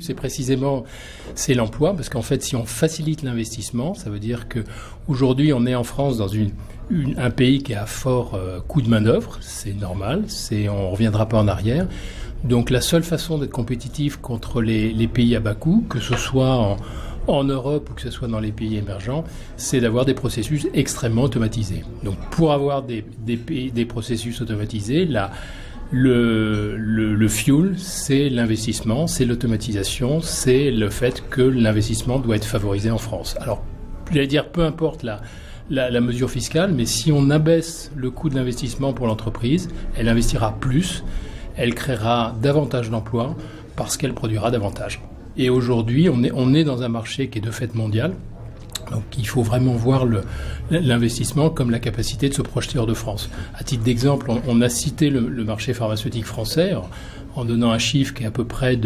C'est précisément l'emploi, parce qu'en fait, si on facilite l'investissement, ça veut dire qu'aujourd'hui, on est en France dans un pays qui a à fort coût de main-d'œuvre, c'est normal, on ne reviendra pas en arrière. Donc la seule façon d'être compétitif contre les pays à bas coût, que ce soit en Europe ou que ce soit dans les pays émergents, c'est d'avoir des processus extrêmement automatisés. Donc pour avoir des processus automatisés, le fuel, c'est l'investissement, c'est l'automatisation, c'est le fait que l'investissement doit être favorisé en France. Alors, j'allais dire, peu importe la mesure fiscale, mais si on abaisse le coût de l'investissement pour l'entreprise, elle investira plus, elle créera davantage d'emplois parce qu'elle produira davantage. Et aujourd'hui, on est dans un marché qui est de fait mondial. Donc il faut vraiment voir l'investissement comme la capacité de se projeter hors de France. À titre d'exemple, on a cité le marché pharmaceutique français en donnant un chiffre qui est à peu près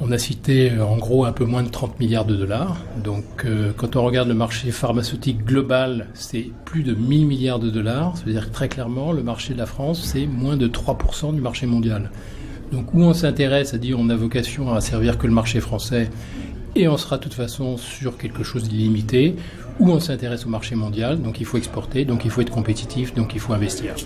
on a cité en gros un peu moins de 30 milliards de dollars. Donc quand on regarde le marché pharmaceutique global, c'est plus de 1000 milliards de dollars. Ça veut dire que très clairement, le marché de la France, c'est moins de 3% du marché mondial. Donc où on s'intéresse, c'est-à-dire on a vocation à servir que le marché français, et on sera de toute façon sur quelque chose d'illimité, où on s'intéresse au marché mondial, donc il faut exporter, donc il faut être compétitif, donc il faut investir.